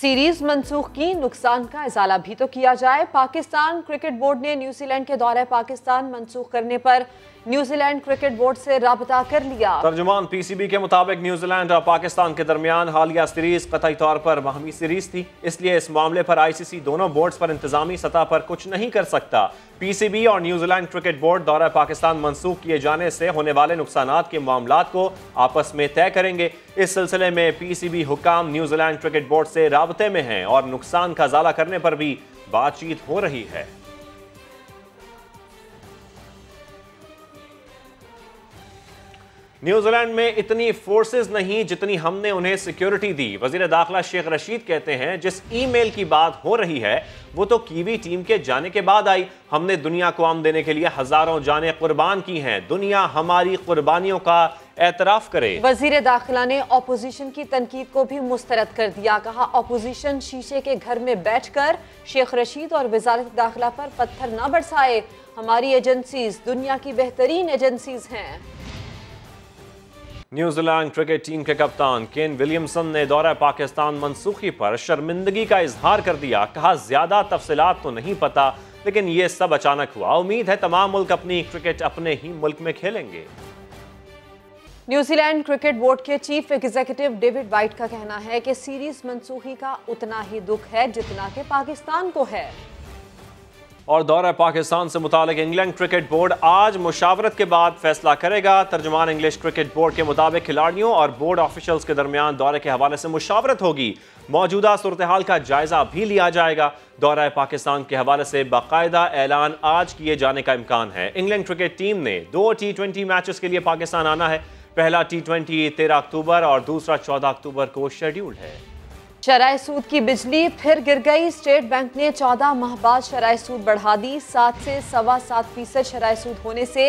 Series मंसूख की, नुकसान का इजाला भी तो किया जाए। पाकिस्तान क्रिकेट बोर्ड ने न्यूजीलैंड के दौरे पाकिस्तान मंसूख करने पर न्यूजीलैंड क्रिकेट बोर्ड से राबता कर लिया। तर्जुमान पीसीबी के मुताबिक न्यूजीलैंड और पाकिस्तान के दरमियान हालिया सीरीज कतई तौर पर बाहमी सीरीज थी, इसलिए इस मामले पर आईसीसी दोनों बोर्ड्स पर इंतजामी सतह पर कुछ नहीं कर सकता। पीसीबी और न्यूजीलैंड क्रिकेट बोर्ड दौरा पाकिस्तान मंसूख किए जाने से होने वाले नुकसानात के मामलात को आपस में तय करेंगे। इस सिलसिले में पीसीबी हुकाम न्यूजीलैंड क्रिकेट बोर्ड से राबते में हैं और नुकसान का इजाला करने पर भी बातचीत हो रही है। न्यूजीलैंड में इतनी फोर्सेस नहीं जितनी हमने उन्हें सिक्योरिटी दी। वजीर दाखिला शेख रशीद कहते हैं, जिस ईमेल की बात हो रही है वो तो कीवी टीम के जाने के बाद आई। हमने दुनिया को आम देने के लिए हजारों जानें कुर्बान की हैं। दुनिया हमारी कुर्बानियों का एतराफ करे। वजीर दाखिला ने ऑपोजिशन की तनकीद को भी मुस्तरद कर दिया। कहा, ऑपोजिशन शीशे के घर में बैठकर शेख रशीद और वजारत दाखिला पर पत्थर न बरसाए। हमारी एजेंसीज दुनिया की बेहतरीन एजेंसीज हैं। न्यूजीलैंड क्रिकेट टीम के कप्तान केन विलियमसन ने दौरा पाकिस्तान मनसूखी पर शर्मिंदगी का इजहार कर दिया। कहा, ज्यादा तफसीलात तो नहीं पता, लेकिन ये सब अचानक हुआ। उम्मीद है तमाम मुल्क अपनी क्रिकेट अपने ही मुल्क में खेलेंगे। न्यूजीलैंड क्रिकेट बोर्ड के चीफ एग्जीक्यूटिव डेविड वाइट का कहना है कि सीरीज मंसूखी का उतना ही दुख है जितना कि पाकिस्तान को है। और दौरा पाकिस्तान से मुतालिक इंग्लैंड क्रिकेट बोर्ड आज मुशावरत के बाद फैसला करेगा। तर्जुमान इंग्लिश क्रिकेट बोर्ड के मुताबिक खिलाड़ियों और बोर्ड ऑफिशियल्स के दरमियान दौरे के हवाले से मुशावरत होगी। मौजूदा सूरत हाल का जायजा भी लिया जाएगा। दौरा पाकिस्तान के हवाले से बाकायदा ऐलान आज किए जाने का इम्कान है। इंग्लैंड क्रिकेट टीम ने 2 T20 मैचेस के लिए पाकिस्तान आना है। पहला T20 13 अक्टूबर और दूसरा 14 अक्टूबर को शेड्यूल्ड है। शरह सूद की बिजली फिर गिर गई। स्टेट बैंक ने 14 माह बाद शरह सूद बढ़ा दी। 7 से 7.25% शरह सूद होने से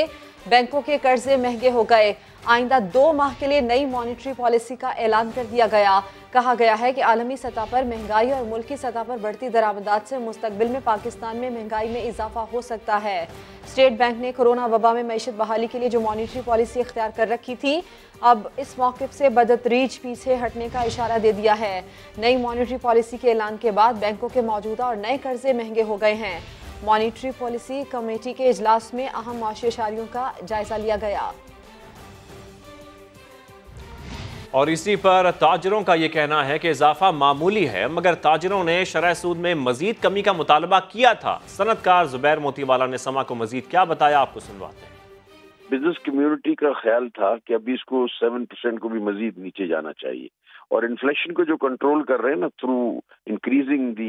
बैंकों के कर्जे महंगे हो गए। आइंदा 2 माह के लिए नई मॉनिटरी पॉलिसी का ऐलान कर दिया गया। कहा गया है कि आलमी सतह पर महंगाई और मुल्की सतह पर बढ़ती दरामदात से मुस्तकबिल में पाकिस्तान में महंगाई में इजाफा हो सकता है। स्टेट बैंक ने कोरोना वबा में मईशत बहाली के लिए जो मॉनिटरी पॉलिसी इख्तियार कर रखी थी, अब इस मौक़िफ़ से बदतरीज पीछे हटने का इशारा दे दिया है। नई मॉनिटरी पॉलिसी के ऐलान के बाद बैंकों के मौजूदा और नए कर्जे महंगे हो गए हैं। मॉनिटरी पॉलिसी कमेटी के इजलास में अहम माशी इशारियों का जायजा लिया गया। और इसी पर ताजरों का यह कहना है कि इजाफा मामूली है, मगर ताजरों ने शरह सूद में मजीद कमी का मुतालबा किया था। सनतकार जुबैर मोतीवाला ने समा को मजीद क्या बताया, आपको सुनवाते हैं। बिजनेस कम्युनिटी का ख्याल था कि अभी इसको 7% को भी मजीद नीचे जाना चाहिए, और इन्फ्लेशन को जो कंट्रोल कर रहे हैं ना through increasing the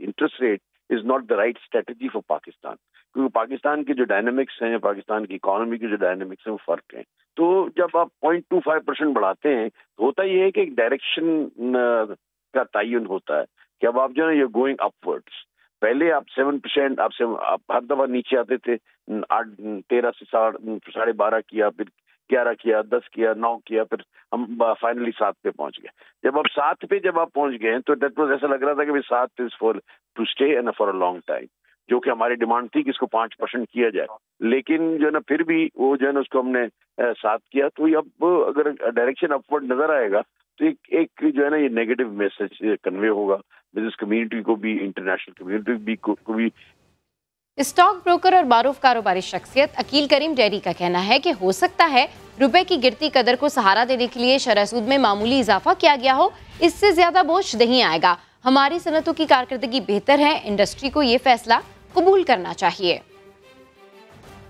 interest rate is not the right strategy for Pakistan, क्योंकि पाकिस्तान के जो डायनामिक्स हैं, पाकिस्तान की इकोनॉमी के जो डायनामिक्स हैं वो फर्क हैं। तो जब आप 0.25% बढ़ाते हैं तो होता ये है कि एक डायरेक्शन का तयन होता है कि अब आप जो है ये गोइंग अपवर्ड्स। पहले आप 7% आप हर दफा नीचे आते थे, 13 से 12.5 किया, फिर 11 किया, 10 किया, 9 किया, फिर हम फाइनली 7 पे पहुंच गए। जब आप 7 पे आप पहुंच गए तो डेट वाज ऐसा लग रहा था कि 7 is for to stay and for a long time, जो कि हमारी डिमांड थी कि इसको 5% किया जाए। लेकिन जो है ना फिर भी वो जो है ना उसको हमने 7 किया। तो अब अगर डायरेक्शन अपवर्ड नजर आएगा तो एक जो है ना ये नेगेटिव मैसेज कन्वे होगा बिजनेस कम्युनिटी को भी, इंटरनेशनल कम्युनिटी भी को भी। स्टॉक ब्रोकर और मारूफ कारोबारी शख्सियत अकील करीम डेरी का कहना है कि हो सकता है रुपए की गिरती कदर को सहारा देने के लिए शरह सूद में मामूली इजाफा किया गया हो। इससे ज्यादा बोझ नहीं आएगा। हमारी सनतों की कारकर्दगी बेहतर है। इंडस्ट्री को ये फैसला कबूल करना चाहिए।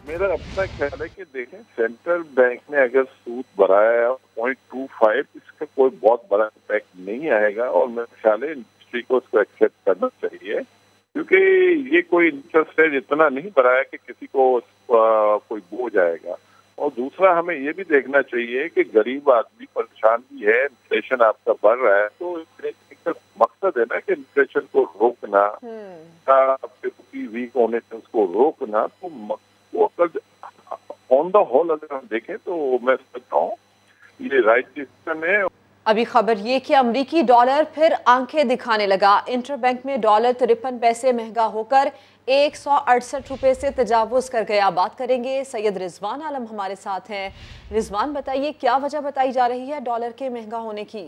मेरा अपना ख्याल है कि देखें, सेंट्रल बैंक ने अगर सूद बढ़ाया 0.25, इसका कोई बहुत बड़ा इम्पैक्ट नहीं आएगा, और मेरा ख्याल है इंडस्ट्री को उसको एक्सेप्ट करना चाहिए, क्योंकि ये कोई इंटरेस्ट रेट इतना नहीं बढ़ाया कि किसी को कोई बोझ आएगा। और दूसरा, हमें ये भी देखना चाहिए कि गरीब आदमी परेशान भी है, इन्फ्लेशन आपका बढ़ रहा है, तो एक मकसद है ना कि इन्फ्लेशन को रोकना, वीक होने से उसको रोकना। तो वो ऑन द होल अगर हम देखें तो मैं समझता हूँ ये राइट डिसीजन है। अभी खबर ये कि अमरीकी डॉलर फिर आंखें दिखाने लगा। इंटरबैंक में डॉलर 53 पैसे महंगा होकर 168 रुपए से तजावुज कर गया। बात करेंगे, सैयद रिजवान आलम हमारे साथ हैं। रिजवान, बताइए क्या वजह बताई जा रही है डॉलर के महंगा होने की?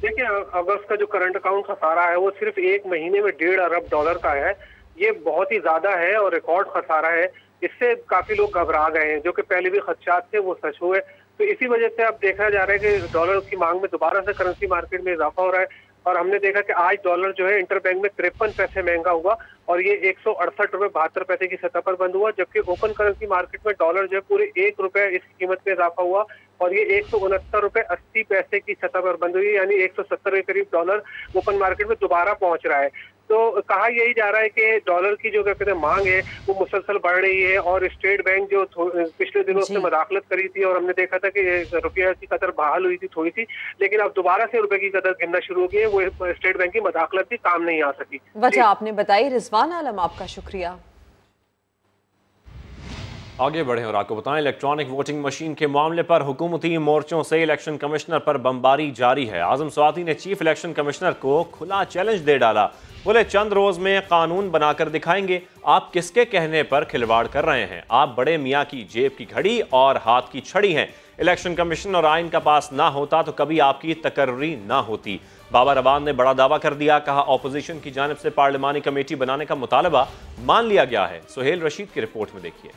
देखिए, अगस्त का जो करंट अकाउंट खसारा है वो सिर्फ एक महीने में $1.5 अरब का है। ये बहुत ही ज्यादा है और रिकॉर्ड खसारा है। इससे काफी लोग घबरा गए हैं, जो कि पहले भी खदशात थे वो सच हुए। तो इसी वजह से अब देखा जा रहा है कि डॉलर की मांग में दोबारा से करेंसी मार्केट में इजाफा हो रहा है। और हमने देखा कि आज डॉलर जो है इंटरबैंक में 53 पैसे महंगा हुआ और ये 168 रुपए 72 पैसे की सतह पर बंद हुआ, जबकि ओपन करेंसी मार्केट में डॉलर जो है पूरे 1 रुपए इसकी कीमत में इजाफा हुआ और ये 169 रुपए 80 पैसे की सतह पर बंद हुई, यानी 170 के करीब डॉलर ओपन मार्केट में दोबारा पहुंच रहा है। तो कहा यही जा रहा है कि डॉलर की जो कहते हैं मांग है वो मुसलसल बढ़ रही है और स्टेट बैंक जो पिछले दिनों उसने मदाखलत करी थी और हमने देखा था कि रुपये की कदर बहाल हुई थी थोड़ी सी, लेकिन अब दोबारा से रुपए की कदर गिरना शुरू हो गई है। वो स्टेट बैंक की मदाखलत भी काम नहीं आ सकी। वजह आपने बताई। रिजवान आलम, आपका शुक्रिया। आगे बढ़े और आपको बताएं, इलेक्ट्रॉनिक वोटिंग मशीन के मामले पर हुकूमती मोर्चों से इलेक्शन कमिश्नर पर बमबारी जारी है। आजम स्वाति ने चीफ इलेक्शन कमिश्नर को खुला चैलेंज दे डाला। बोले, चंद रोज में कानून बनाकर दिखाएंगे। आप किसके कहने पर खिलवाड़ कर रहे हैं? आप बड़े मियाँ की जेब की घड़ी और हाथ की छड़ी हैं। इलेक्शन कमीशन और आइन का पास ना होता तो कभी आपकी तकर्री ना होती। बाबर अवान ने बड़ा दावा कर दिया। कहा, ऑपोजिशन की जानिब से पार्लिमानी कमेटी बनाने का मुतालबा मान लिया गया है। सुहेल रशीद की रिपोर्ट में देखिए।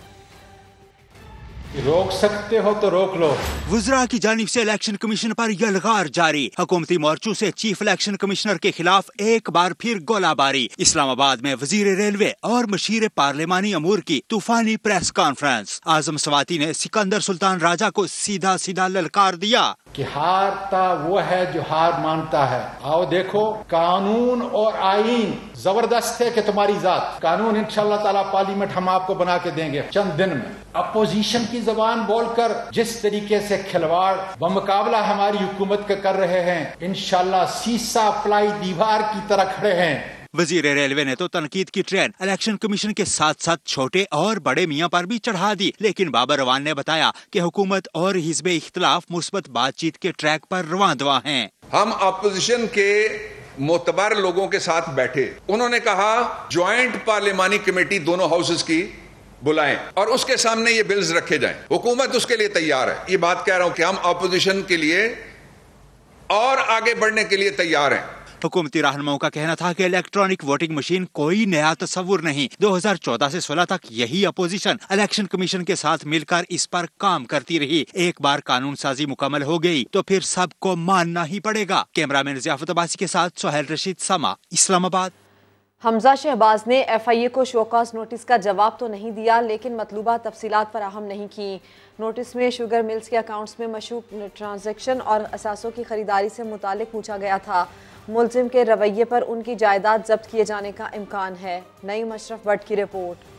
रोक सकते हो तो रोक लो। वुज़रा की जानिब से इलेक्शन कमीशन पर यलगार जारी। हुकूमती मोर्चों से चीफ इलेक्शन कमिश्नर के खिलाफ एक बार फिर गोलाबारी। इस्लामाबाद में वजीर रेलवे और मशीर पार्लिमानी अमूर की तूफानी प्रेस कॉन्फ्रेंस। आजम स्वाति ने सिकंदर सुल्तान राजा को सीधा सीधा ललकार दिया कि हारता वो है जो हार मानता है। आओ देखो, कानून और आईन जबरदस्त है कि तुम्हारी जात। कानून इंशाअल्लाह ताला पार्लियामेंट हम आपको बना के देंगे चंद दिन में। अपोजिशन की जबान बोलकर जिस तरीके से खिलवाड़ बमुकाबला हमारी हुकूमत के कर रहे हैं, इंशाअल्लाह सीसा प्लाई दीवार की तरह खड़े हैं। वजीर रेलवे ने तो तनकीद की ट्रेन इलेक्शन कमीशन के साथ साथ छोटे और बड़े मियाँ पर भी चढ़ा दी, लेकिन बाबर अवान ने बताया कि हुकूमत और हिज़्ब इख्तिलाफ मुस्बत बातचीत के ट्रैक पर रवां हैं। हम अपोजिशन के मोतबर लोगों के साथ बैठे, उन्होंने कहा ज्वाइंट पार्लिमानी कमेटी दोनों हाउसेस की बुलाएं और उसके सामने ये बिल्स रखे जाएं। हुकूमत उसके लिए तैयार है। ये बात कह रहा हूं कि हम अपोजिशन के लिए और आगे बढ़ने के लिए तैयार हैं। हुकूमती रहनुमाओं का कहना था कि इलेक्ट्रॉनिक वोटिंग मशीन कोई नया तस्वुर नहीं। 2014 से 16 तक यही अपोजिशन इलेक्शन कमीशन के साथ मिलकर इस पर काम करती रही। एक बार कानून साजी मुकम्मल हो गई तो फिर सबको मानना ही पड़ेगा। कैमरामैन ज़ियाफत अब्बासी के साथ सुहेल रशीद, समा, इस्लामाबाद। हमजा शहबाज ने FIA को शोकॉज नोटिस का जवाब तो नहीं दिया, लेकिन मतलूबा तफसीलात फराहम नहीं की। नोटिस में शुगर मिल्स के अकाउंट्स में मशूक ट्रांजैक्शन और असासों की खरीदारी से मुतालिक पूछा गया था। मुलजिम के रवैये पर उनकी जायदाद जब्त किए जाने का इम्कान है। नईम अशरफ भट्ट की रिपोर्ट।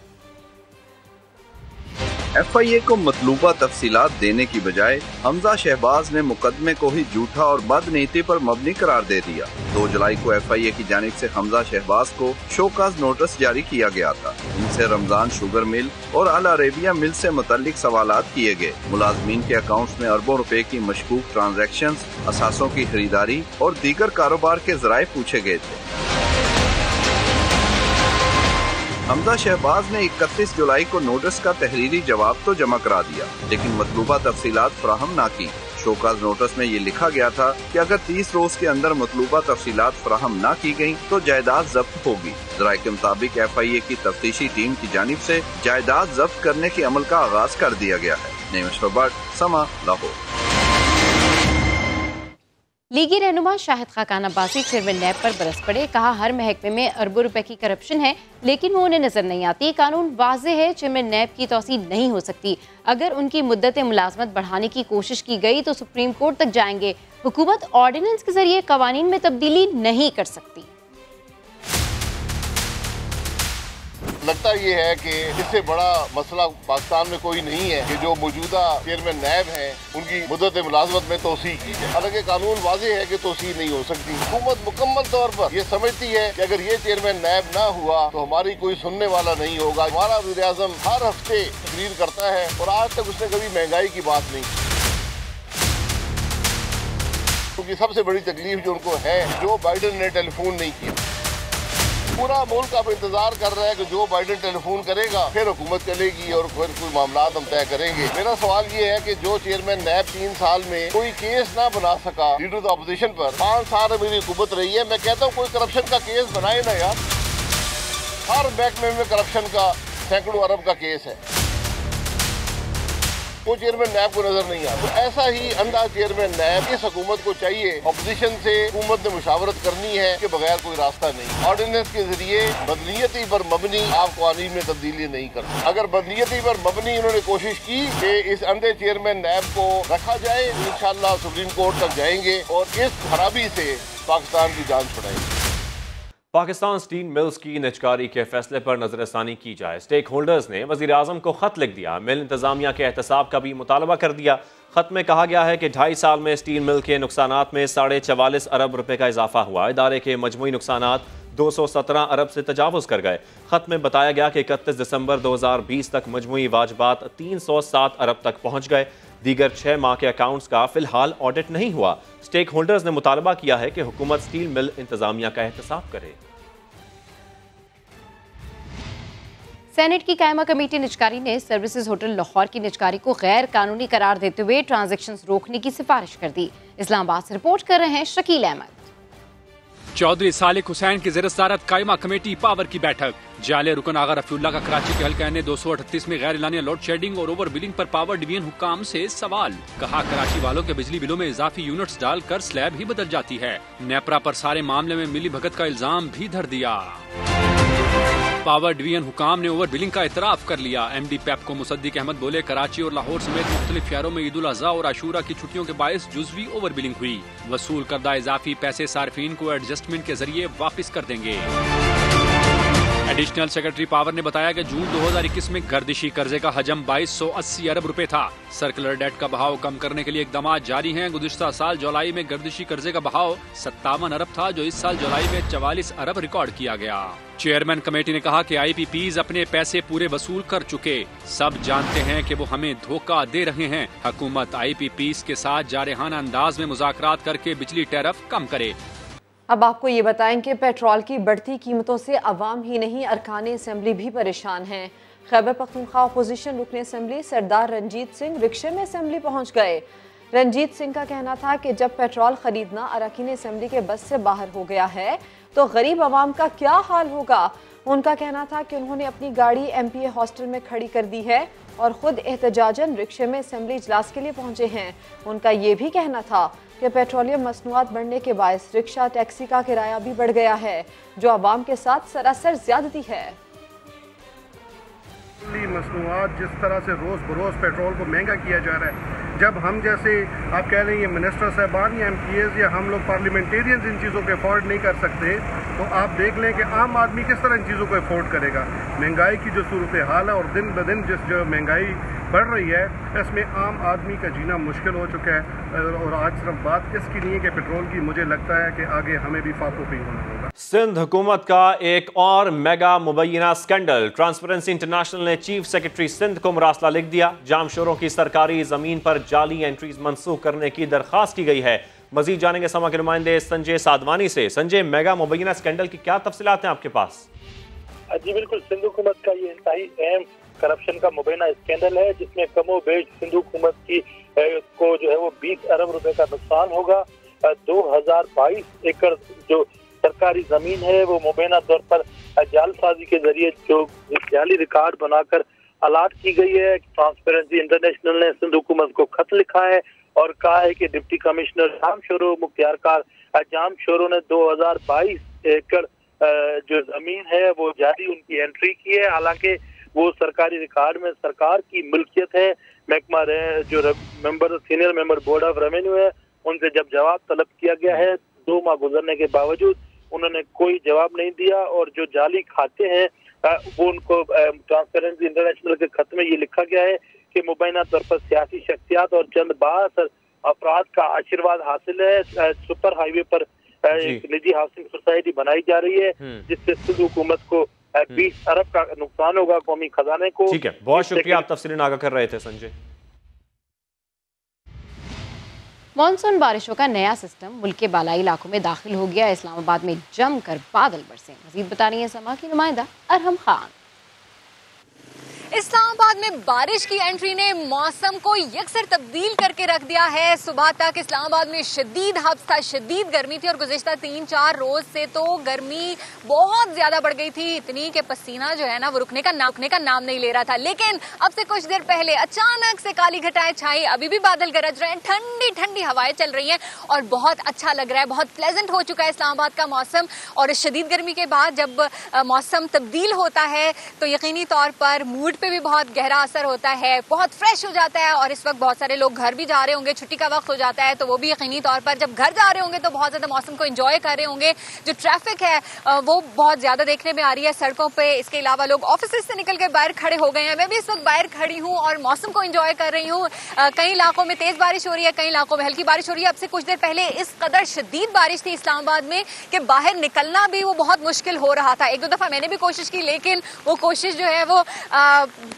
FIA को मतलूबा तफसीलात देने की बजाय हमजा शहबाज ने मुकदमे को ही झूठा और बदनीति पर मबनी करार दे दिया। 2 जुलाई को FIA की जानिब से हमजा शहबाज को शोकाज नोटिस जारी किया गया था। इनसे रमजान शुगर मिल और अल अरेबिया मिल से मुतल्लिक सवालात किए गए। मुलाजमीन के अकाउंट्स में अरबों रुपए की मशकूक ट्रांजैक्शंस, असासों की खरीदारी और दीगर कारोबार के ज़राए पूछे गए थे। हमजा शहबाज ने 31 जुलाई को नोटिस का तहरीरी जवाब तो जमा करा दिया, लेकिन मतलूबा तफसीलात फराहम ना की। शोकाज नोटिस में ये लिखा गया था कि अगर 30 रोज के अंदर मतलूबा तफसीलात फराहम ना की गयी तो जायदाद जब्त होगी। ज़राए के मुताबिक FIA की तफ्तीशी टीम की जानिब से जायदाद जब्त करने के अमल का आगाज कर दिया गया है। नईम अशरफ भट्ट, समा, लाहौर। लीगी रहनुमा शाहिद खाकान अब्बासी चेयरमैन नैब पर बरस पड़े। कहा, हर महकमे में अरबों रुपए की करप्शन है, लेकिन वो उन्हें नजर नहीं आती। कानून वाज़े है, चेयरमैन नैब की तौसील नहीं हो सकती। अगर उनकी मुद्दत मुलाजमत बढ़ाने की कोशिश की गई तो सुप्रीम कोर्ट तक जाएंगे। हुकूमत ऑर्डिनेंस के जरिए कवानीन में तब्दीली नहीं कर सकती। लगता ये है कि इससे बड़ा मसला पाकिस्तान में कोई नहीं है कि जो मौजूदा चेयरमैन नैब हैं उनकी मुद्दत मुलाजमत में तोसी की जाए। हालांकि कानून वाज़ेह है कि तोसी नहीं हो सकती। हुकूमत मुकम्मल तौर पर ये समझती है कि अगर ये चेयरमैन नैब ना हुआ तो हमारी कोई सुनने वाला नहीं होगा। हमारा वज़ीर आज़म हर हफ्ते तकरीर करता है और आज तक उसने कभी महंगाई की बात नहीं की। क्योंकि सबसे बड़ी तकलीफ जो उनको है, जो बाइडेन ने टेलीफोन नहीं किया। पूरा मुल्क अब इंतजार कर रहा है कि जो बाइडेन टेलीफोन करेगा फिर हुकूमत चलेगी और फिर कोई मामला हम तय करेंगे। मेरा सवाल ये है कि जो चेयरमैन नैब 3 साल में कोई केस ना बना सका लीडर ऑफ अपोजिशन पर, 5 साल मेरी हुकूमत रही है, मैं कहता हूँ कोई करप्शन का केस बनाए ना यार। हर महकमे में करप्शन का सैकड़ों अरब का केस है, वो चेयरमैन नैब को नजर नहीं आता। तो ऐसा ही अंधा चेयरमैन नैब इस हुकूमत को चाहिए। अपोजिशन से हुकूमत ने मुशावरत करनी है कि बगैर कोई रास्ता नहीं। ऑर्डिनेंस के जरिए बदनीयती पर मबनी आप कानून में तब्दीली नहीं कर सकते। अगर बदनीयती पर मबनी इन्होंने कोशिश की कि इस अंधे चेयरमैन नैब को रखा जाए, इंशाअल्लाह सुप्रीम कोर्ट तक जाएंगे और इस खराबी से पाकिस्तान की जान छुड़ाएंगे। पाकिस्तान स्टील मिल्स की निजकारी के फैसले पर नजरसानी की जाए। स्टेक होल्डर्स ने वजीर आजम को खत लिख दिया। मिल इंतजामिया के एहतसाब का भी मुतालबा कर दिया। खत में कहा गया है कि 2.5 साल में स्टील मिल के नुकसानात में 44.5 अरब रुपए का इजाफा हुआ। इदारे के मजमूई नुकसानात 217 अरब से तजावुज कर गए। खत में बताया गया कि 31 दिसंबर 2020 तक मजमूई वाजबात 307 अरब तक पहुंच गए। दीगर 6 माह के अकाउंट्स का फिलहाल ऑडिट नहीं हुआ। स्टेक होल्डर्स ने मुतालबा किया है कि हुकूमत स्टील मिल इंतजामिया का एहतसाब करे। सेनेट की कायमा कमेटी निजकारी ने सर्विसेज होटल लाहौर की निजकारी को गैर कानूनी करार देते हुए ट्रांजैक्शंस रोकने की सिफारिश कर दी। इस्लामाबाद से रिपोर्ट कर रहे हैं शकील अहमद। चौधरी सालिक हुसैन की ज़ेर-ए-सदारत कायमा कमेटी पावर की बैठक। जाले रुकन आगा रफीउल्लाह का कराची के हल्का ने 238 में गैर एलानिया लोड शेडिंग और ओवर बिलिंग पर पावर डिवीजन हुकाम से सवाल। कहा कराची वालों के बिजली बिलों में इजाफी यूनिट्स डालकर स्लैब ही बदल जाती है। नेपरा पर सारे मामले में मिली भगत का इल्जाम भी धर दिया। पावर डिवीजन हुकाम ने ओवर बिलिंग का इतराफ कर लिया। एमडी पैप को मुसद्दिक अहमद बोले कराची और लाहौर समेत मुख्तलिफ शहरों में ईद उल अज़हा और आशूरा की छुट्टियों के बायस जुज़वी ओवर बिलिंग हुई। वसूल करदा इजाफी पैसे सार्फिन को एडजस्टमेंट के जरिए वापस कर देंगे। एडिशनल सेक्रेटरी पावर ने बताया कि जून 2021 में गर्दिशी कर्जे का हजम 2280 अरब रुपए था। सर्कुलर डेट का बहाव कम करने के लिए इकदाम जारी हैं। गुज़िश्ता साल जुलाई में गर्दिशी कर्जे का बहाव 57 अरब था, जो इस साल जुलाई में 44 अरब रिकॉर्ड किया गया। चेयरमैन कमेटी ने कहा कि IPPs अपने पैसे पूरे वसूल कर चुके। सब जानते हैं कि वो हमें धोखा दे रहे हैं। हुकूमत IPPs के साथ जारहाना अंदाज में मुज़ाकरात करके बिजली टैरिफ कम करे। अब आपको ये बताएं कि पेट्रोल की बढ़ती कीमतों से अवाम ही नहीं अरकान असम्बली भी परेशान हैं। खैबर पख्तूनख्वा अपोजिशन रुकन असम्बली सरदार रंजीत सिंह रिक्शे में असम्बली पहुंच गए। रंजीत सिंह का कहना था कि जब पेट्रोल खरीदना अरकान असम्बली के बस से बाहर हो गया है तो गरीब आवाम का क्या हाल होगा। उनका कहना था कि उन्होंने अपनी गाड़ी MPA हॉस्टल में खड़ी कर दी है और खुद एहतजाजन रिक्शे में असम्बली इजलास के लिए पहुंचे हैं। उनका ये भी कहना था कि पेट्रोलियम मसनूआत बढ़ने के बायस रिक्शा टैक्सी का किराया भी बढ़ गया है, जो आवाम के साथ सरासर ज्यादती है। मसनूआत जिस तरह से रोज़ बरोज़ पेट्रोल को महंगा किया जा रहा है, जब हम जैसे आप कह रहे हैं ये मिनिस्टर साहबान या MPAs या हम लोग पार्लियामेंटेरियंस इन चीज़ों को अफोर्ड नहीं कर सकते, तो आप देख लें कि आम आदमी किस तरह इन चीज़ों को अफोर्ड करेगा। महंगाई की जो सूरत हाल है और दिन ब दिन जिस जो महंगाई बढ़ रही है, इसमें आम आदमी का जीना मुश्किल हो चुका है। और आज सिर्फ बात इसकी नहीं है कि पेट्रोल की, मुझे लगता है कि आगे हमें भी फाको पे होना होगा। सिंध हुकूमत का एक और मेगा मुबैना स्कैंडल। ट्रांसपेरेंसी इंटरनेशनल ने चीफ सेक्रेटरी सिंध को मुरासला लिख दिया। जामशोरों की सरकारी जमीन पर जाली एंट्रीज मनसूख करने की दरखास्त की गई है। मजीद जानेंगे समा के नुमाइंदे संजय साधवानी से। संजय, मेगा मुबैना स्कैंडल की क्या तफसीलात हैं आपके पास? जी बिल्कुल, सिंध हुकूमत का ये इंतहाई अहम करप्शन का मुबैना स्कैंडल है, जिसमें कमो बेश सिंध हुकूमत की को जो है वो 20 अरब रुपए का नुकसान होगा। 2022 एकड़ जो सरकारी जमीन है वो मुबैना तौर पर जालसाजी के जरिए जो जाली रिकॉर्ड बनाकर अलाट की गई है। ट्रांसपेरेंसी इंटरनेशनल ने सिंध हुकूमत को खत लिखा है और कहा है कि डिप्टी कमिश्नर जामशोरो मुख्तियारकार जामशोरो ने 2022 एकड़ जो जमीन है वो जाली उनकी एंट्री की है। हालांकि वो सरकारी रिकॉर्ड में सरकार की मिल्कियत है। महकमा जो senior member board of revenue है, उनसे जब जवाब तलब किया गया है 2 माह गुजरने के बावजूद उन्होंने कोई जवाब नहीं दिया और जो जाली खाते हैं वो उनको ट्रांसपेरेंसी इंटरनेशनल के खत में ये लिखा गया है कि मुबैना तौर पर सियासी शख्सियात और चंद बाअसर अफराद का आशीर्वाद हासिल है। सुपर हाईवे पर एक निजी हाउसिंग सोसाइटी बनाई जा रही है, जिससे सिंध हुकूमत को 20 अरब का नुकसान होगा कौमी खजाने को। ठीक है, बहुत शुक्रिया, आप तफसीलें आगाह कर रहे थे संजय। मानसून बारिशों का नया सिस्टम मुल्क के बालाई इलाकों में दाखिल हो गया। इस्लामाबाद में जमकर बादल बरसे। मजीद बता रही है समा की नुमाइंदा अरहम खान। इस्लामाबाद में बारिश की एंट्री ने मौसम को यकसर तब्दील करके रख दिया है। सुबह तक इस्लामाबाद में शदीद हब्स था, शदीद गर्मी थी और गुज़िश्ता 3-4 रोज से तो गर्मी बहुत ज्यादा बढ़ गई थी, इतनी कि पसीना जो है ना वो रुकने का नाम नहीं ले रहा था। लेकिन अब से कुछ देर पहले अचानक से काली घटाएं छाई, अभी भी बादल गरज रहे हैं, ठंडी ठंडी हवाएं चल रही हैं और बहुत अच्छा लग रहा है। बहुत प्लेजेंट हो चुका है इस्लामाबाद का मौसम। और इस शदीद गर्मी के बाद जब मौसम तब्दील होता है तो यकीनी तौर पर मूड पे भी बहुत गहरा असर होता है, बहुत फ्रेश हो जाता है। और इस वक्त बहुत सारे लोग घर भी जा रहे होंगे, छुट्टी का वक्त हो जाता है, तो वो भी यकीनी तौर पर जब घर जा रहे होंगे तो बहुत ज्यादा मौसम को एंजॉय कर रहे होंगे। जो ट्रैफिक है वो बहुत ज्यादा देखने में आ रही है सड़कों पे। इसके अलावा लोग ऑफिस से निकल के बाहर खड़े हो गए हैं। मैं भी इस वक्त बाहर खड़ी हूँ और मौसम को एंजॉय कर रही हूँ। कई इलाकों में तेज बारिश हो रही है, कई इलाकों में हल्की बारिश हो रही है। अब से कुछ देर पहले इस कदर शदीद बारिश थी इस्लामाबाद में कि बाहर निकलना भी वो बहुत मुश्किल हो रहा था। 1-2 दफा मैंने भी कोशिश की, लेकिन वो कोशिश जो है वो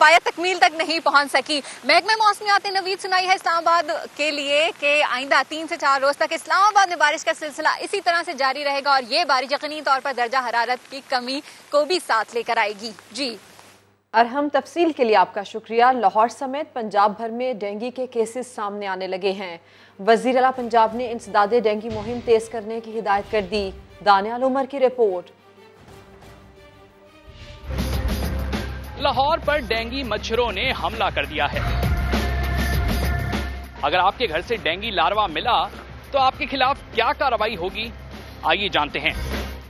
पाया तकमील तक नहीं पहुंच सकी। महकमे मौसमियात ने नवीद सुनाई है इस्लामाबाद के लिए कि आइंदा 3 से 4 रोज तक इस्लामाबाद में बारिश का सिलसिला इसी तरह से जारी रहेगा और ये बारिश यकीनी तौर पर दर्जा हरारत की कमी को भी साथ लेकर आएगी। जी अरहम, तफसील के लिए आपका शुक्रिया। लाहौर समेत पंजाब भर में डेंगू के केसेस सामने आने लगे हैं। वजीर आला पंजाब ने इंसदादे डेंगू मुहिम तेज करने की हिदायत कर दी। दानियाल उमर की रिपोर्ट। लाहौर पर डेंगू मच्छरों ने हमला कर दिया है। अगर आपके घर से डेंगू लार्वा मिला तो आपके खिलाफ क्या कार्रवाई होगी, आइए जानते हैं।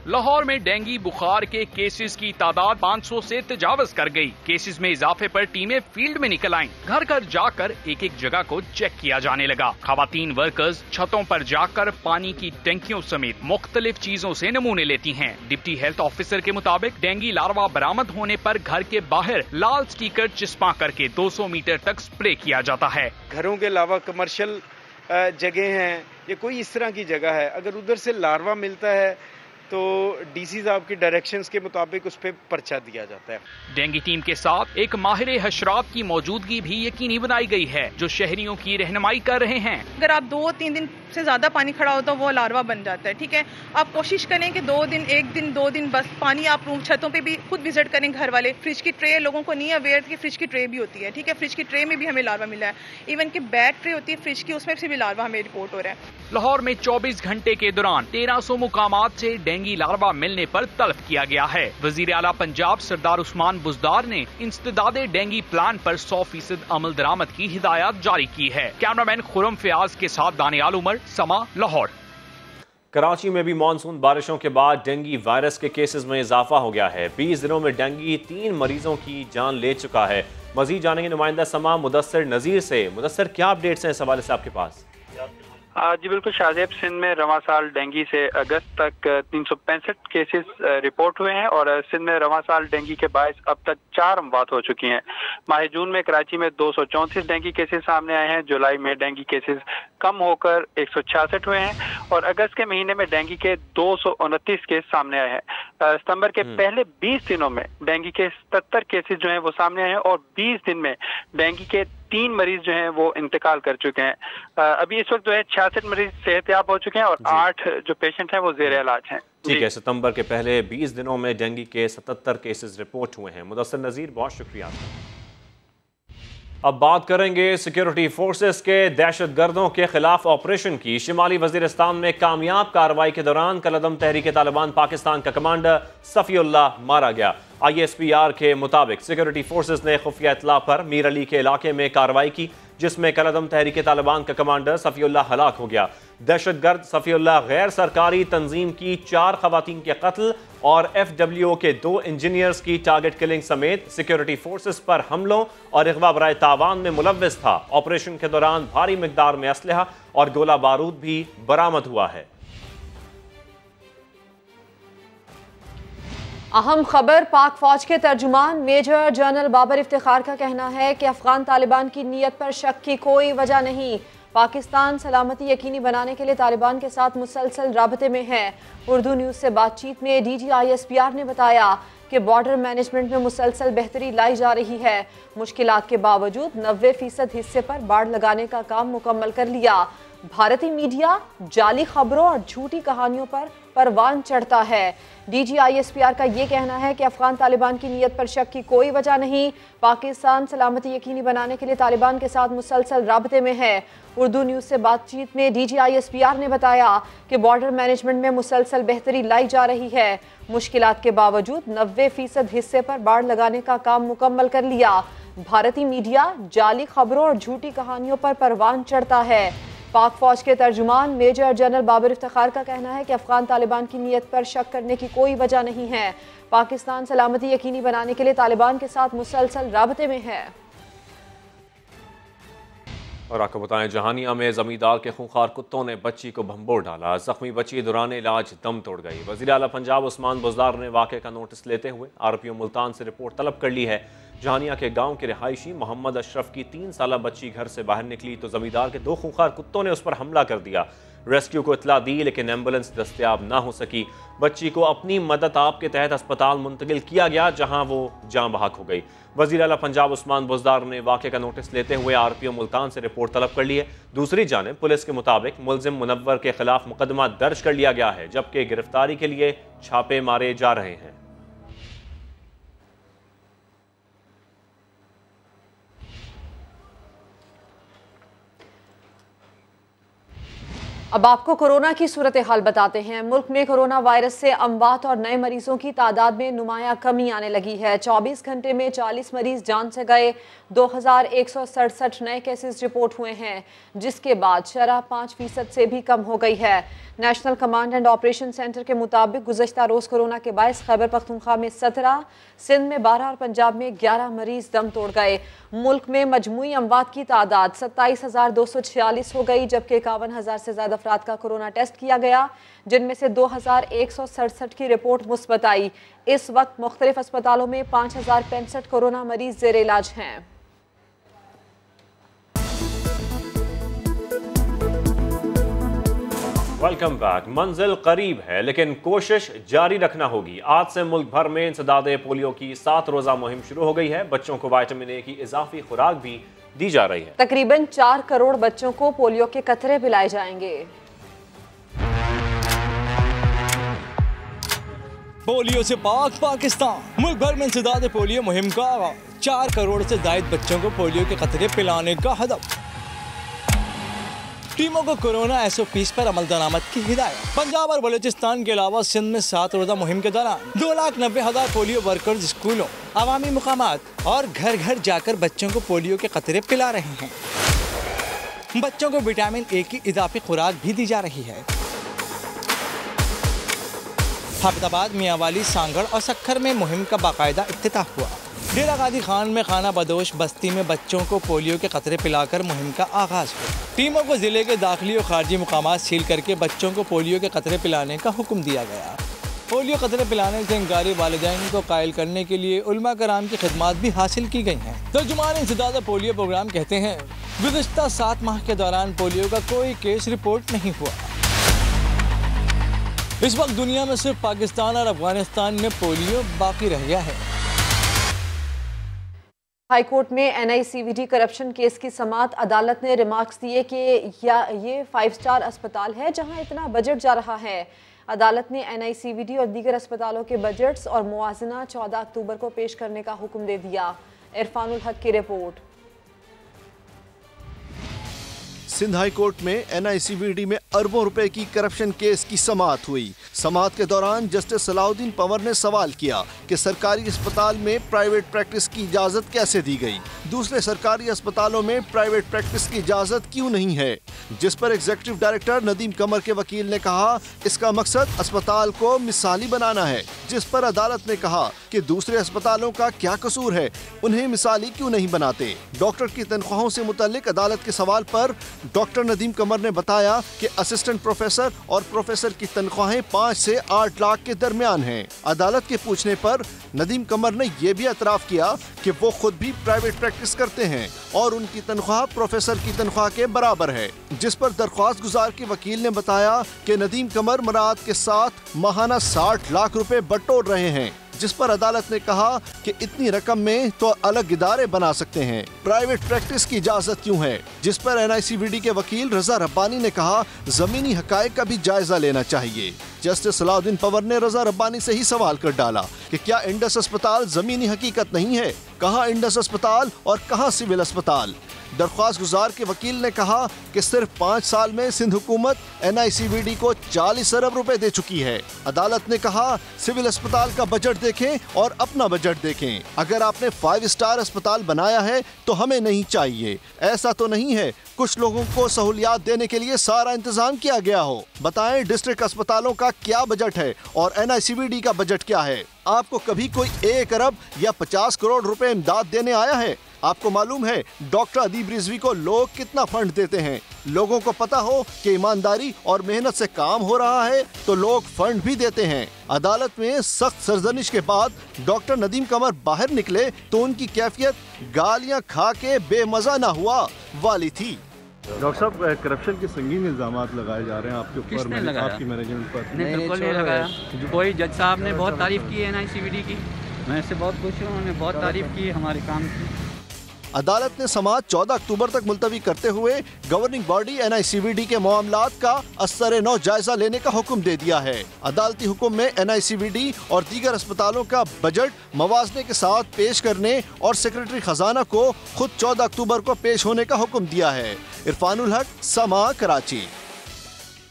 लाहौर में डेंगू बुखार के केसेस की तादाद 500 से तजावज कर गई। केसेस में इजाफे पर टीमें फील्ड में निकल आईं। घर घर जाकर एक एक जगह को चेक किया जाने लगा। खवातीन वर्कर्स छतों पर जाकर पानी की टंकियों समेत मुख्तलिफ चीजों से नमूने लेती हैं। डिप्टी हेल्थ ऑफिसर के मुताबिक डेंगू लार्वा बरामद होने पर घर के बाहर लाल स्टिकर चिपका करके 200 मीटर तक स्प्रे किया जाता है। घरों के अलावा कमर्शियल जगह हैं या कोई इस तरह की जगह है, अगर उधर से लार्वा मिलता है तो डीसी साहब की डायरेक्शंस के मुताबिक उस पर पर्चा दिया जाता है। डेंगू टीम के साथ एक माहिर हशरात की मौजूदगी भी यकीनी बनाई गई है जो शहरियों की रहनुमाई कर रहे हैं। अगर आप 2-3 दिन से ज्यादा पानी खड़ा हो तो वो लार्वा बन जाता है। ठीक है, आप कोशिश करें कि 2 दिन 1 दिन 2 दिन बस पानी आप रूम छतों पे भी खुद विजिट करें घर वाले। फ्रिज की ट्रे लोगों को नहीं अवेयर कि फ्रिज की ट्रे भी होती है। ठीक है, फ्रिज की ट्रे में भी हमें लार्वा मिला है। इवन की बैक ट्रे होती है फ्रिज की, उसमें से भी लार्वा हमें रिपोर्ट हो रहा है। लाहौर में 24 घंटे के दौरान 1300 मुकामात से डेंगू लार्वा मिलने पर तलब किया गया है। वजीर आला पंजाब सरदार उस्मान बुज़दार ने इंसदादे डेंगू प्लान पर 100% अमल दरामद की हिदायत जारी की है। कैमरामैन खुरम फयाज के साथ दानियाल उमर, समा, लाहौर। कराची में भी मानसून बारिशों के बाद डेंगू वायरस के केसेस में इजाफा हो गया है। 20 दिनों में डेंगू 3 मरीजों की जान ले चुका है। मजीद जानेंगे नुमाइंदा समा मुदस्सिर नजीर से। मुदस्सिर, क्या अपडेट्स हैं इस हवाले से आपके पास? जी बिल्कुल शाहजेब, सिंध में रवां साल डेंगू से अगस्त तक 365 केसेस रिपोर्ट हुए हैं और सिंध में रवां साल डेंगू के बायस अब तक 4 अमवात हो चुकी हैं। माह जून में कराची में 234 डेंगू केसेस सामने आए हैं। जुलाई में डेंगू केसेस कम होकर 166 हुए हैं और अगस्त के महीने में डेंगू के 229 केस सामने आए हैं। सितंबर के पहले 20 दिनों में डेंगू के 77 केसेस जो हैं वो सामने आए हैं और 20 दिन में डेंगू के 3 मरीज जो हैं वो इंतकाल कर चुके हैं। अभी इस वक्त जो है 66 मरीज सेहतयाब हो चुके हैं और 8 जो पेशेंट हैं वो जेर इलाज हैं। ठीक है, सितंबर के पहले 20 दिनों में डेंगू के 77 केसेस रिपोर्ट हुए हैं। मुदस्सिर नजीर, बहुत शुक्रिया। अब बात करेंगे सिक्योरिटी फोर्सेस के दहशत गर्दों के खिलाफ ऑपरेशन की। शिमाली वजीरिस्तान में कामयाब कार्रवाई के दौरान कलअदम तहरीक तालिबान पाकिस्तान का कमांडर सफ़ीउल्लाह मारा गया। ISPR के मुताबिक सिक्योरिटी फोर्सेस ने खुफिया इत्तला पर मीर अली के इलाके में कार्रवाई की जिसमें कलअदम तहरीक तालिबान का कमांडर सफ़ीउल्लाह हलाक हो गया। दहशतगर्द सफ़ीउल्लाह गैर सरकारी तंजीम की 4 खवातीन के कत्ल और FWO के 2 इंजीनियर्स की टारगेट किलिंग समेत सिक्योरिटी फोर्सेस पर हमलों और इग़वा बराए तावान में मुलव्विस था। ऑपरेशन के दौरान भारी मिकदार में असलहा और गोला बारूद भी बरामद हुआ है। अहम खबर, पाक फौज के तर्जुमान मेजर जनरल बाबर इफ्तिखार का कहना है कि अफगान तालिबान की नीयत पर शक की कोई वजह नहीं। पाकिस्तान सलामती यकीनी बनाने के लिए तालिबान के साथ मुसलसल राबते में है। उर्दू न्यूज़ से बातचीत में DG ISPR ने बताया कि बॉर्डर मैनेजमेंट में मुसलसल बेहतरी लाई जा रही है। मुश्किलात के बावजूद 90% हिस्से पर बाड़ लगाने का काम मुकम्मल कर लिया। भारतीय मीडिया जाली खबरों और झूठी कहानियों पर परवान चढ़ता है। DGISPR का ये कहना है कि अफगान तालिबान की नीयत पर शक की कोई वजह नहीं। पाकिस्तान सलामती यकीनी बनाने के लिए तालिबान के साथ मुसलसल राब्ते में है। उर्दू न्यूज़ से बातचीत में DGISPR ने बताया कि बॉर्डर मैनेजमेंट में मुसलसल बेहतरी लाई जा रही है। मुश्किलात के बावजूद 90% हिस्से पर बाड़ लगाने का काम मुकम्मल कर लिया। भारतीय मीडिया जाली खबरों और झूठी कहानियों पर परवान चढ़ता है। पाक फौज के तर्जुमान मेजर जनरल बाबर इफ्तिखार का कहना है कि अफगान तालिबान की नीयत पर शक करने की कोई वजह नहीं है। पाकिस्तान सलामती यकीनी बनाने के लिए तालिबान के साथ मुसलसल राब्ते में है। और आपको बताएं, जहानिया में जमींदार के खूंखार कुत्तों ने बच्ची को भंबोड़ डाला। जख्मी बच्ची दौरान इलाज दम तोड़ गई। वज़ीर आला पंजाब उस्मान बुज़दार ने वाक़े का नोटिस लेते हुए RPO मुल्तान से रिपोर्ट तलब कर ली है। जहानिया के गांव के रिहायशी मोहम्मद अशरफ की 3 साला बच्ची घर से बाहर निकली तो जमींदार के 2 खूंखार कुत्तों ने उस पर हमला कर दिया। रेस्क्यू को इतला दी लेकिन एम्बुलेंस दस्तयाब ना हो सकी। बच्ची को अपनी मदद आप के तहत अस्पताल मुंतकिल किया गया जहां वो जान बहक हो गई। वज़ीर आला पंजाब उस्मान बुज़दार ने वाक़े का नोटिस लेते हुए RPO मुल्तान से रिपोर्ट तलब कर ली है। दूसरी जानिब पुलिस के मुताबिक मुलजिम मुनव्वर के खिलाफ मुकदमा दर्ज कर लिया गया है, जबकि गिरफ्तारी के लिए छापे मारे जा रहे हैं। अब आपको कोरोना की सूरत हाल बताते हैं। मुल्क में कोरोना वायरस से अमवात और नए मरीजों की तादाद में नुमाया कमी आने लगी है। 24 घंटे में 40 मरीज जान से गए। 2167 नए केसेस रिपोर्ट हुए हैं, जिसके बाद शरह 5% से भी कम हो गई है। National command and operation centre के मुताबिक गुज़श्ता रोज़ कोरोना के बायस खैबर पख्तूनख्वा में 17, सिंध में 12 और पंजाब में 11 मरीज दम तोड़ गए। मुल्क में मजमूई अमवात की तादाद 27,246 हो गई, जबकि 51,000 से ज़्यादा अफराद का कोरोना टेस्ट किया गया, जिनमें से 2,167 की रिपोर्ट मुस्बत आई। इस वक्त मुख्तलिफ अस्पतालों में 5,065 कोरोना मरीज ज़ेर इलाज हैं। Welcome back. मंजिल करीब है लेकिन कोशिश जारी रखना होगी। आज से मुल्क भर में इंसदादे पोलियो की 7 रोज़ा मुहिम शुरू हो गई है। बच्चों को विटामिन ए की इजाफी खुराक भी दी जा रही है। तकरीबन 4 करोड़ बच्चों को पोलियो के कतरे पिलाए जाएंगे। पोलियो से पाक पाकिस्तान। मुल्क भर में इंसदादे पोलियो मुहिम का आगाज। 4 करोड़ से जायद बच्चों को पोलियो के कतरे पिलाने का हदफ। टीमों को कोरोना SOPs पर अमल दरामद की हिदायत। पंजाब और बलूचिस्तान के अलावा सिंध में 7 रोज़ा मुहिम के दौरान 2,90,000 पोलियो वर्कर्स स्कूलों, अवामी मुकामात और घर घर जाकर बच्चों को पोलियो के कतरे पिला रहे हैं। बच्चों को विटामिन ए की इजाफी खुराक भी दी जा रही है। फरीदाबाद, मियांवाली, सांगड़ और सक्खर में मुहिम का बाकायदा इफ्तिताह हुआ। डेरा गाजी खान में खाना बदोश बस्ती में बच्चों को पोलियो के कतरे पिलाकर मुहिम का आगाज हुआ। टीमों को जिले के दाखिली और खारजी मुकामात सील करके बच्चों को पोलियो के कतरे पिलाने का हुक्म दिया गया। पोलियो कतरे पिलाने से इंकारी वालिदैन को कायल करने के लिए उलमा कराम की खिदमात भी हासिल की गई हैं। तर्जुमान इंसदाद पोलियो प्रोग्राम कहते हैं, गुज़श्ता 7 माह के दौरान पोलियो का कोई केस रिपोर्ट नहीं हुआ। इस वक्त दुनिया में सिर्फ पाकिस्तान और अफगानिस्तान में पोलियो बाकी रह गया है। हाईकोर्ट में NICVD करप्शन केस की समाअत। अदालत ने रिमार्क्स दिए कि ये 5 स्टार अस्पताल है जहां इतना बजट जा रहा है। अदालत ने NICVD और दीगर अस्पतालों के बजट्स और मुआवजना 14 अक्टूबर को पेश करने का हुक्म दे दिया। इरफानुल हक की रिपोर्ट। सिंध हाई कोर्ट में NICVD में अरबों रुपए की करप्शन केस की समाअत हुई। समाअत के दौरान जस्टिस सलाउद्दीन पंवर ने सवाल किया कि सरकारी अस्पताल में प्राइवेट प्रैक्टिस की इजाजत कैसे दी गई, दूसरे सरकारी अस्पतालों में प्राइवेट प्रैक्टिस की इजाजत क्यों नहीं है, जिस पर एग्जीक्यूटिव डायरेक्टर नदीम कमर के वकील ने कहा इसका मकसद अस्पताल को मिसाली बनाना है, जिस पर अदालत ने कहा कि दूसरे अस्पतालों का क्या कसूर है, उन्हें मिसाली क्यों नहीं बनाते। डॉक्टर की तनख्वाहों से मुतालिक अदालत के सवाल पर डॉक्टर नदीम कमर ने बताया कि असिस्टेंट प्रोफेसर और प्रोफेसर की तनख्वाहें 5 से 8 लाख के दरमियान हैं। अदालत के पूछने पर नदीम कमर ने यह भी एतराफ किया कि वो खुद भी प्राइवेट प्रैक्टिस करते हैं और उनकी तनख्वाह प्रोफेसर की तनख्वाह के बराबर है, जिस पर दरख्वास्त गुजार के वकील ने बताया कि नदीम कमर मराद के साथ माहाना 60 लाख रुपए बटोर रहे हैं, जिस पर अदालत ने कहा कि इतनी रकम में तो अलग इदारे बना सकते हैं, प्राइवेट प्रैक्टिस की इजाजत क्यों है? जिस पर NICVD के वकील रजा रब्बानी ने कहा जमीनी हकायक का भी जायजा लेना चाहिए। जस्टिस सलाउद्दीन पंवर ने रजा रब्बानी से ही सवाल कर डाला कि क्या इंडस अस्पताल जमीनी हकीकत नहीं है? कहाँ इंडस अस्पताल और कहाँ सिविल अस्पताल? दरख्वास्त गुजार के वकील ने कहा कि सिर्फ 5 साल में सिंध हुकूमत NICVD को 40 अरब रुपए दे चुकी है। अदालत ने कहा सिविल अस्पताल का बजट देखें और अपना बजट देखें। अगर आपने 5 स्टार अस्पताल बनाया है तो हमें नहीं चाहिए। ऐसा तो नहीं है कुछ लोगों को सहूलियात देने के लिए सारा इंतजाम किया गया हो। बताएं डिस्ट्रिक्ट अस्पतालों का क्या बजट है और NICVD का बजट क्या है? आपको कभी कोई 1 अरब या 50 करोड़ रुपए इमदाद देने आया है? आपको मालूम है डॉक्टर अदीब रिजवी को लोग कितना फंड देते हैं? लोगों को पता हो कि ईमानदारी और मेहनत से काम हो रहा है तो लोग फंड भी देते हैं। अदालत में सख्त सरजनिश के बाद डॉक्टर नदीम कमर बाहर निकले तो उनकी कैफियत गालियां खा के बेमजा न हुआ वाली थी। डॉक्टर साहब, करप्शन के संगीन इल्जामात लगाए जा रहे हैं आपके ऊपर, आपकी मैनेजमेंट पर। नहीं, बिल्कुल नहीं लगाया। कोई जज साहब ने बहुत तारीफ की है NICVD की, मैं इससे बहुत खुश हूँ, उन्होंने बहुत तारीफ की हमारे काम की। अदालत ने समाअत 14 अक्टूबर तक मुलतवी करते हुए गवर्निंग बॉडी NICVD के मामलात का असर नौ जायजा लेने का हुक्म दे दिया है। अदालती हुक्म में NICVD और दीगर अस्पतालों का बजट मवाजने के साथ पेश करने और सेक्रेटरी खजाना को खुद 14 अक्टूबर को पेश होने का हुक्म दिया है। इरफानुल हक, समा, कराची।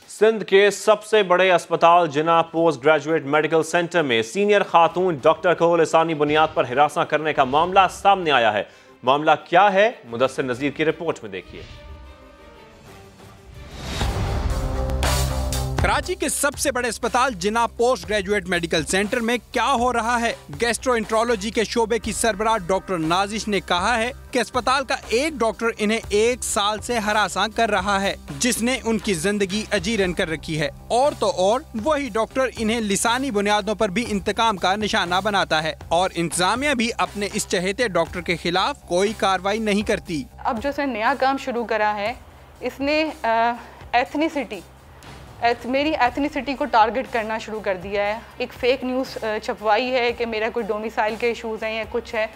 सिंध के सबसे बड़े अस्पताल जिना पोस्ट ग्रेजुएट मेडिकल सेंटर में सीनियर खातून डॉक्टर को लिसानी बुनियाद पर हिरासत करने का मामला सामने आया है। मामला क्या है, मुदस्सिर नजीर की रिपोर्ट में देखिए। कराची के सबसे बड़े अस्पताल जिना पोस्ट ग्रेजुएट मेडिकल सेंटर में क्या हो रहा है? गैस्ट्रोएंट्रोलॉजी के शोबे की सरबराह डॉक्टर नाजिश ने कहा है कि अस्पताल का एक डॉक्टर इन्हें 1 साल से हरासा कर रहा है, जिसने उनकी जिंदगी अजीरन कर रखी है। और तो और वही डॉक्टर इन्हें लिसानी बुनियादों पर भी इंतकाम का निशाना बनाता है और इंतजामिया भी अपने इस चहेते डॉक्टर के खिलाफ कोई कार्रवाई नहीं करती। अब जो इसने नया काम शुरू करा है, इसने मेरी एथनिसिटी को टारगेट करना शुरू कर दिया है। एक फेक न्यूज़ छपवाई है कि मेरा कोई डोमिसाइल के इशूज़ हैं या कुछ है,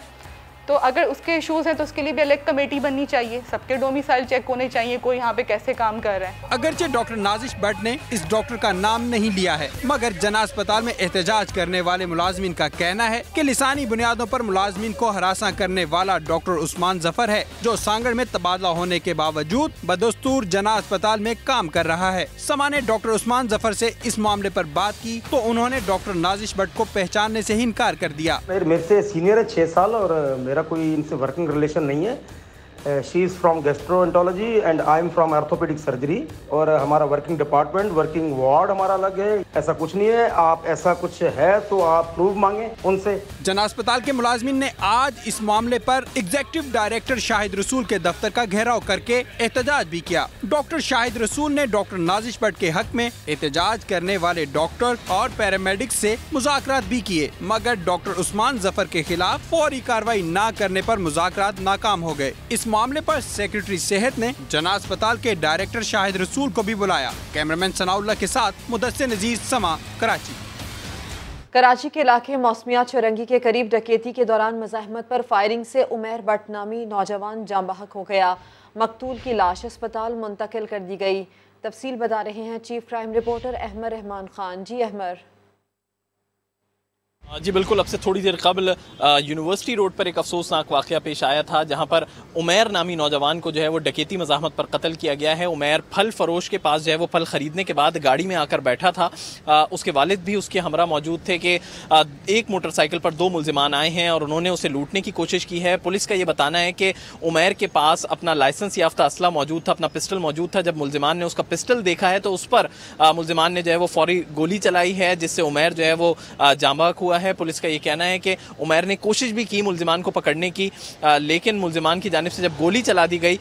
तो अगर उसके इशूज़ हैं तो उसके लिए भी अलग कमेटी बननी चाहिए, सबके डोमिसाइल चेक होने चाहिए, कोई यहाँ पे कैसे काम कर रहा है। अगरचे डॉक्टर नाजिश भट्ट ने इस डॉक्टर का नाम नहीं लिया है, मगर जना अस्पताल में एहतजाज करने वाले मुलाजमीन का कहना है कि लिसानी बुनियादों पर मुलाजमीन को हरासा करने वाला डॉक्टर उस्मान जफर है, जो सांगड़ में तबादला होने के बावजूद बदस्तूर जना अस्पताल में काम कर रहा है। समा ने डॉक्टर उस्मान जफर से इस मामले पर बात की तो उन्होंने डॉक्टर नाजिश भट्ट को पहचानने से ही इनकार कर दिया। मेरे से सीनियर है 6 साल और मेरा कोई इनसे वर्किंग रिलेशन नहीं है। She is from गैस्ट्रोएंटोलॉजी and I am from orthopaedic surgery और हमारा वर्किंग डिपार्टमेंट, वर्किंग वार्ड हमारा अलग है। ऐसा कुछ नहीं है, आप ऐसा कुछ है तो आप प्रूफ मांगे उनसे। जना अस्पताल के मुलाजमीन ने आज इस मामले पर एग्जीक्यूटिव डायरेक्टर शाहिद रसूल के दफ्तर का घेराव करके एहतजाज भी किया। डॉक्टर शाहिद रसूल ने डॉक्टर नाजिश भट्ट के हक में एहतजाज करने वाले डॉक्टर और पैरामेडिक्स से मुज़ाकरात भी किए, मगर डॉक्टर उस्मान जफर के खिलाफ फौरी कार्रवाई न करने पर मुज़ाकरात नाकाम हो गए। इस मामले पर सेक्रेटरी सेहत ने जना अस्पताल के डायरेक्टर शाहिद रसूल को भी बुलाया। कैमरामैन सनाउल्लाह के साथ मुदस्सिर नजीर, समा, कराची। कराची के इलाके मौसमिया चौरंगी के करीब डकैती के दौरान मुज़ाहमत पर फायरिंग से उमैर भट्ट नामी नौजवान जाँ बहक हो गया। मकतूल की लाश अस्पताल मुंतकिल कर दी गई। तफसील बता रहे हैं chief crime reporter Ahmar Rahman Khan. जी अहमर। जी बिल्कुल, अब से थोड़ी देर कबल यूनिवर्सिटी रोड पर एक अफसोसनाक वाक़या पेश आया था, जहां पर उमैर नामी नौजवान को जो है वो डकैती मज़ाहमत पर कत्ल किया गया है। उमैर फल फरोश के पास जो है वो फल ख़रीदने के बाद गाड़ी में आकर बैठा था। उसके वालिद भी उसके हमरा मौजूद थे कि एक मोटरसाइकिल पर 2 मुल्ज़िमान आए हैं और उन्होंने उसे लूटने की कोशिश की है। पुलिस का ये बताना है कि उमैर के पास अपना लाइसेंस याफ्ता असला मौजूद था, अपना पिस्टल मौजूद था। जब मुल्ज़िमान ने उसका पिस्टल देखा है तो उस पर मुल्ज़िमान ने जो है वो फौरी गोली चलाई है, जिससे उमैर जो है वो जाँ बहक हुआ है। पुलिस का ये कहना है कि उमैर ने कोशिश भी की मुल्ज़िमान को पकड़ने की, लेकिन मुल्ज़िमान की जानिब से जब गोली चला दी गई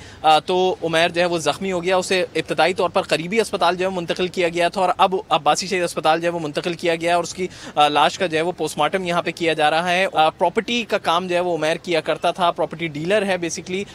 तो उमैर जो है वो ज़ख्मी हो गया। उसे इब्तदाई तौर पर करीबी अस्पताल जो है मुंतकिल किया गया था और अब अब्बासी शहीद अस्पताल जो है वो मुंतकिल किया गया और उसकी लाश का जो है वो पोस्टमार्टम यहाँ पे किया जा रहा है। प्रॉपर्टी का काम जो है वो उमैर किया करता था, प्रॉपर्टी डीलर है बेसिकली।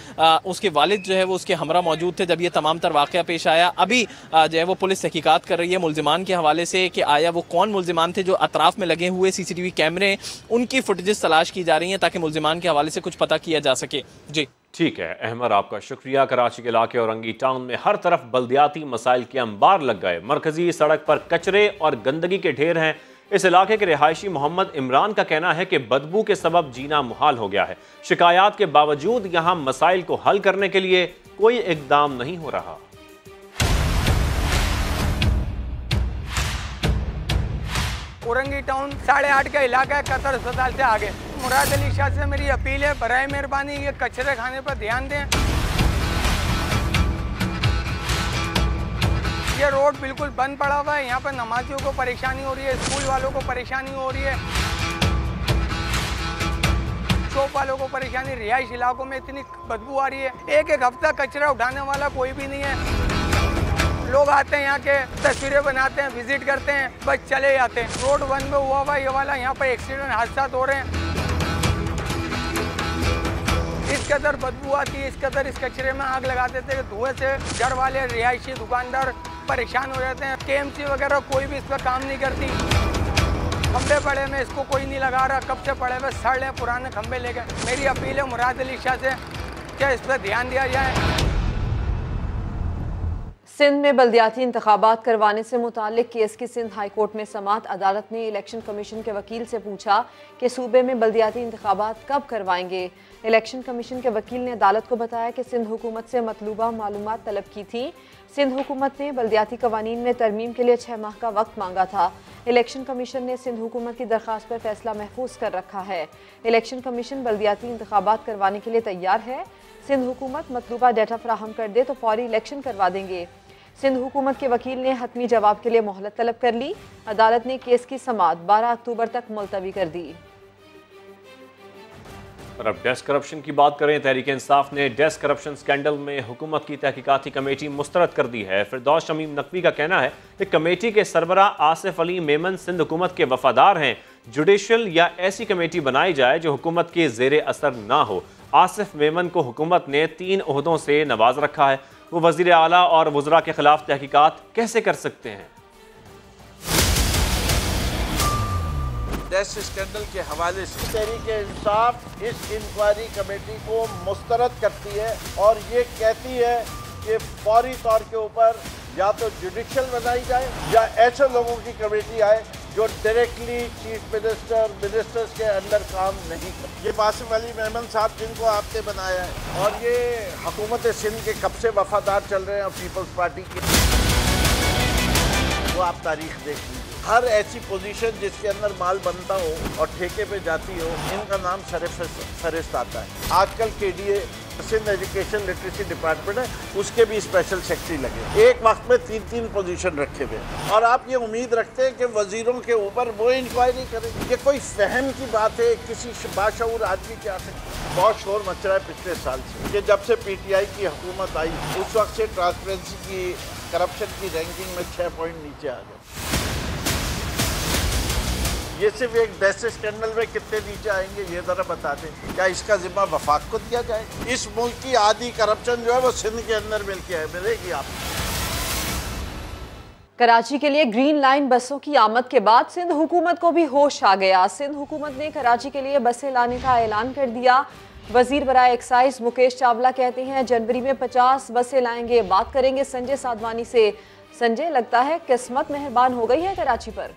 उसके वालिद जो है वो उसके हमरा मौजूद थे जब ये तमाम तर वाक़या पेश आया। अभी जो है वो पुलिस तहकीकात कर रही है मुल्ज़िमान के हवाले से कि आया वो कौन मुल्ज़िमान थे जो अतराफ में लगे हुए CCTV कैमरे, उनकी फुटेजेस तलाश की जा रही हैं ताकि मुल्जिमान के हवाले से कुछ पता किया जा सके। जी ठीक है अहमद, आपका शुक्रिया। कराची के इलाके औरंगी टाउन में हर तरफ बल्दियाती मसाइल के अंबार लग गए। मरकजी सड़क पर कचरे और गंदगी के ढेर हैं। इस इलाके के रिहायशी मोहम्मद इमरान का कहना है कि बदबू के सबब जीना मुहाल हो गया है। शिकायत के बावजूद यहाँ मसाइल को हल करने के लिए कोई इकदाम नहीं हो रहा। औरंगी टाउन 8.5 का इलाका है, कतर अस्पताल से आगे। मुराद अली शाह से मेरी अपील है, बराए मेहरबानी ये कचरे खाने पर ध्यान दें। ये रोड बिल्कुल बंद पड़ा हुआ है, यहाँ पर नमाजियों को परेशानी हो रही है, स्कूल वालों को परेशानी हो रही है, शॉप वालों को परेशानी, रिहाइश इलाकों में इतनी बदबू आ रही है। एक हफ्ता कचरा उठाने वाला कोई भी नहीं है। लोग आते हैं यहाँ के, तस्वीरें बनाते हैं, विजिट करते हैं, बस चले जाते हैं। रोड वन में हुआ हुआ ये वाला, यहाँ पर एक्सीडेंट हादसा हो रहे हैं। इस कदर बदबू आती है, इस कदर इस कचरे में आग लगा देते हैं, धुएं से घर वाले, रिहायशी, दुकानदार परेशान हो जाते हैं। केएमसी वगैरह कोई भी इस पर काम नहीं करती। खंबे पड़े में इसको कोई नहीं लगा रहा, कब से पड़े हुए सड़ रहे पुराने खंबे लेकर। मेरी अपील है मुराद अली शाह से, क्या इस पर ध्यान दिया जाए। सिंध में बल्दियाती इंतखाबात करवाने से मुताल्लिक केस की सिंध हाई कोर्ट में समाअत। अदालत ने इलेक्शन कमीशन के वकील से पूछा कि सूबे में बल्दियाती इंतखाबात कब करवाएंगे। इलेक्शन कमीशन के वकील ने अदालत को बताया कि सिंध हुकूमत से मतलूबा मालूमात तलब की थी। सिंध हुकूमत ने बल्दियाती कवानीन में तरमीम के लिए 6 माह का वक्त मांगा था। इलेक्शन कमीशन ने सिंध हुकूमत की दरख्वास्त पर फैसला महफूज कर रखा है। इलेक्शन कमीशन बल्दियाती इंतखाबात करवाने के लिए तैयार है। सिंध हुकूमत मतलूबा डाटा फराहम कर दे तो फौरी इलेक्शन करवा देंगे। सिंध हुकूमत के वकील ने हतमी जवाब के लिए मोहलत तलब कर ली। अदालत ने केस की समाअत 12 अक्टूबर तक मुलतवी कर दी। और अब डेस्क करप्शन की बात करें। तहरीक इंसाफ ने डेस्क करप्शन स्कैंडल में हुकूमत की तहकीकाती कमेटी मुस्तरद कर दी है। फिरदौस शमीम नकवी का कहना है कि कमेटी के सरबरा आसिफ अली मेमन सिंध हुकूमत के वफादार हैं। जुडिशल या ऐसी कमेटी बनाई जाए जो हुकूमत के जेर असर ना हो। आसिफ मेमन को हुकूमत ने 3 ओहदों से नवाज रखा है। वो वजीर आला और वज़रा के खिलाफ तहकीकात कैसे कर सकते हैं। डेस्क स्कैंडल के हवाले से तहरीक इंसाफ इस इंक्वायरी कमेटी को मुस्तरद करती है और ये कहती है कि फौरी तौर के ऊपर या तो जुडिशल बनाई जाए या ऐसे लोगों की कमेटी आए जो डायरेक्टली चीफ मिनिस्टर, मिनिस्टर्स के अंडर काम नहीं करते। ये आसिफ अली मेमन साहब जिनको आपने बनाया है और ये हुकूमत सिंध के कब से वफादार चल रहे हैं पीपल्स पार्टी के, वो आप तारीख देख लीजिए। हर ऐसी पोजीशन जिसके अंदर माल बनता हो और ठेके पे जाती हो, इनका नाम फहरिस्त आता है। आजकल KDA Sindh education literacy department है, उसके भी स्पेशल सेक्रेटरी लगे। एक वक्त में 3-3 पोजीशन रखे हुए और आप ये उम्मीद रखते हैं कि वजीरों के ऊपर वो इंक्वायरी करें। ये कोई फहम की बात है किसी बाशऊर आदमी के आ सकते। बहुत शोर मच रहा है पिछले साल से कि जब से PTI की हुकूमत आई उस वक्त से ट्रांसपेरेंसी की, करप्शन की रैंकिंग में 6 पॉइंट नीचे आ गए। ये सिर्फ एक डेस्क स्कैंडल में कितने नीचे आएंगे ये जरा बता दें। क्या इसका जिम्मा वफाक को दिया जाए? इस मुल्क की आधी करप्शन जो है वो सिंध के अंदर मिलेगी आपको। कराची के लिए ग्रीन लाइन बसों की आमद के बाद सिंध हुकूमत को भी होश आ गया। सिंध हुकूमत ने कराची के लिए बसें लाने का ऐलान कर दिया। वजीर बराए एक्साइज मुकेश चावला कहते हैं जनवरी में 50 बसें लाएंगे। बात करेंगे संजय साधवानी से। संजय, लगता है किस्मत मेहरबान हो गई है कराची पर।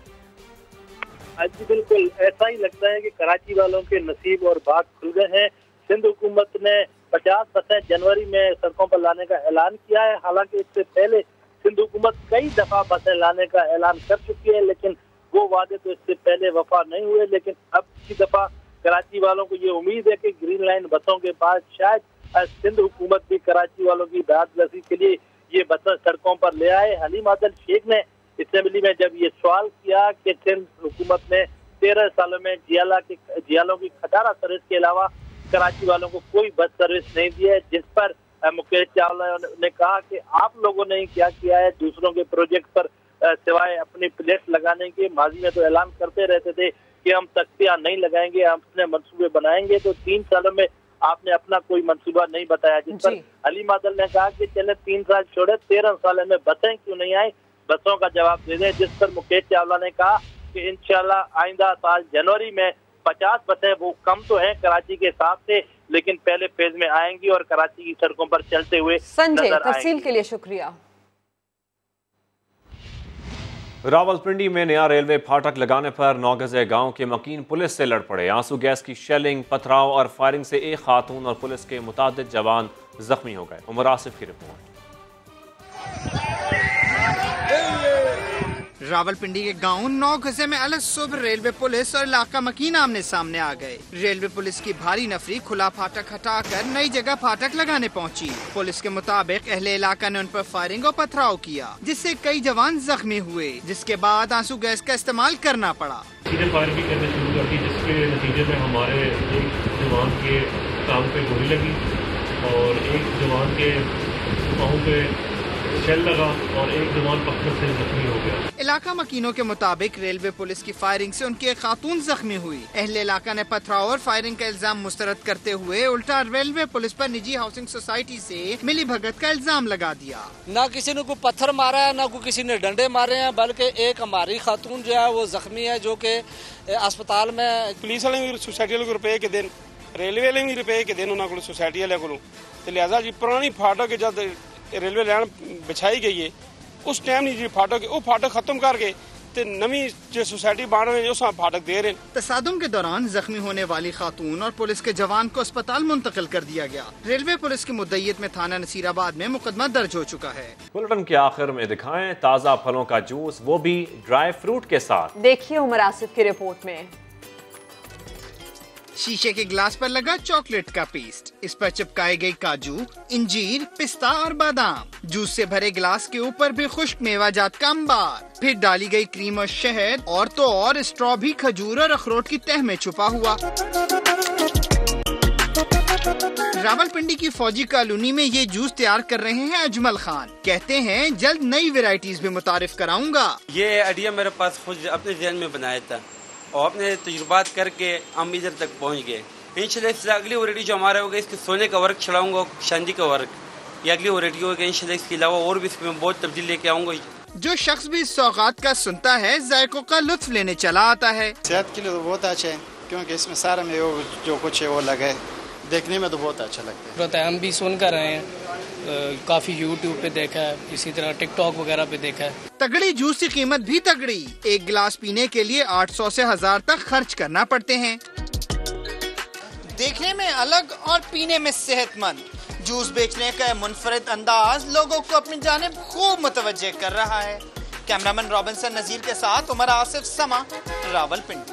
जी बिल्कुल ऐसा ही लगता है कि कराची वालों के नसीब और बाग खुल गए हैं। सिंध हुकूमत ने 50 बसें जनवरी में सड़कों पर लाने का ऐलान किया है। हालांकि इससे पहले सिंध हुकूमत कई दफा बसें लाने का ऐलान कर चुकी है, लेकिन वो वादे तो इससे पहले वफा नहीं हुए। लेकिन अब की दफा कराची वालों को ये उम्मीद है कि ग्रीन लाइन बसों के बाद शायद सिंध हुकूमत भी कराची वालों की दादरसी के लिए ये बसें सड़कों पर ले आए। हलीम आदल शेख ने असेंबली में जब ये सवाल किया कि सिंध हुकूमत ने 13 सालों में जियालों की खटारा सर्विस के अलावा कराची वालों को कोई बस सर्विस नहीं दी है, जिस पर मुकेश चावला ने कहा कि आप लोगों ने क्या किया है दूसरों के प्रोजेक्ट पर सिवाय अपनी प्लेट लगाने के। माजी में तो ऐलान करते रहते थे कि हम तख्तियां नहीं लगाएंगे, हम अपने मंसूबे बनाएंगे, तो 3 सालों में आपने अपना कोई मंसूबा नहीं बताया। जिस पर हलीम आदल ने कहा कि चले 3 साल छोड़े, 13 साल में बसें क्यों नहीं आई, बसों का जवाब दे दें। जिस पर मुकेश चावला ने कहा कि इंशाल्लाह आइंदा साल जनवरी में 50 बसें वो कम तो हैं कराची के हिसाब से, लेकिन पहले फेज में आएंगी और कराची की सड़कों पर चलते हुए संजय, तफसील के लिए शुक्रिया। रावलपिंडी में नया रेलवे फाटक लगाने पर नौगज़े गांव के मकीन पुलिस से लड़ पड़े। आंसू गैस की शेलिंग, पथराव और फायरिंग से एक खातून और पुलिस के मुतादिद जवान जख्मी हो गए। उमर आसिफ की रिपोर्ट। रावलपिंडी के गांव नौगज़े में अलग सुबह रेलवे पुलिस और इलाका मकीन आमने सामने आ गए। रेलवे पुलिस की भारी नफरी खुला फाटक हटाकर नई जगह फाटक लगाने पहुंची। पुलिस के मुताबिक अहले इलाका ने उन पर फायरिंग और पथराव किया, जिससे कई जवान जख्मी हुए, जिसके बाद आंसू गैस का इस्तेमाल करना पड़ा। सीधे फायर भी करने शुरू कर दी, जिसके नतीजे में हमारे एक जवान के टांग पे गोली लगी और एक जवान के पाँव पे शेल लगा और एक जवान पत्थर से जख्मी हो गया। इलाका मकीनों के मुताबिक रेलवे पुलिस की फायरिंग से उनकी एक खातून जख्मी हुई। अहले इलाका ने पथराव और फायरिंग का इल्जाम मुस्तरद करते हुए उल्टा रेलवे पुलिस पर निजी हाउसिंग सोसाइटी से मिली भगत का इल्जाम लगा दिया। न किसी ने कोई पत्थर मारा है, न कोई किसी ने डंडे मारे हैं, बल्कि एक हमारी खातून जो है वो जख्मी है, जो कि अस्पताल में। पुलिस वाले भी सोसाइटी वाले को रुपए के दिन, रेलवे वाले भी रुपए के दिन उन्होंने सोसाइटी वाले को, लिहाजा जी पुरानी फाटक जब रेलवे लाइन बिछाई गई है उस टाइम नहीं जी फाटक वो फाटक खत्म करके ते नवी जो सोसाइटी बन रहे हैं उस फाटक दे रहे हैं। तसादुम के दौरान जख्मी होने वाली खातून और पुलिस के जवान को अस्पताल मुंतकिल कर दिया गया। रेलवे पुलिस की मुद्दईयत में थाना नसीराबाद में मुकदमा दर्ज हो चुका है। बुलेटिन के आखिर में दिखाएं ताज़ा फलों का जूस, वो भी ड्राई फ्रूट के साथ। देखिए उमर आसिफ की रिपोर्ट में। शीशे के ग्लास पर लगा चॉकलेट का पेस्ट, इस पर चिपकाए गए काजू, इंजीर, पिस्ता और बादाम। जूस से भरे ग्लास के ऊपर भी खुश्क मेवा जात का अंबार, फिर डाली गई क्रीम और शहद और तो और स्ट्रॉ भी खजूर और अखरोट की तह में छुपा हुआ। रावलपिंडी की फौजी कॉलोनी में ये जूस तैयार कर रहे हैं अजमल खान। कहते हैं जल्द नई वेराइटीज भी मुतारिफ कराऊंगा। ये आइडिया मेरे पास खुद अपने जहन में बनाया था और अपने तजुर्बात करके हम इधर तक पहुंच गए। इंशाल्लाह इससे अगली वैरायटी जो हमारा होगा इसके सोने का वर्क चलाऊंगा, चांदी का वर्क, ये अगली वैरायटी होगा। इंशाल्लाह इसके अलावा और भी इसमें बहुत तब्दील लेके आऊंगा। जो शख्स भी इस सौगात का सुनता है जायकों का लुत्फ लेने चला आता है। सेहत के लिए तो बहुत अच्छा है, क्योंकि इसमें सारा में जो कुछ है वो लगे, देखने में तो बहुत अच्छा लगता है। हम भी सुन कर रहे हैं, काफी यूट्यूब पे देखा है, इसी तरह टिकटॉक वगैरह पे देखा है। तगड़ी जूस की कीमत भी तगड़ी, एक गिलास पीने के लिए 800 से 1000 तक खर्च करना पड़ते हैं। देखने में अलग और पीने में सेहतमंद जूस बेचने का मुनफरिद अंदाज लोगों को अपनी जानिब खूब मुतवज्जे कर रहा है। कैमरामैन रॉबिन्सन नजीर के साथ उमर आसिफ, समा, रावलपिंडी।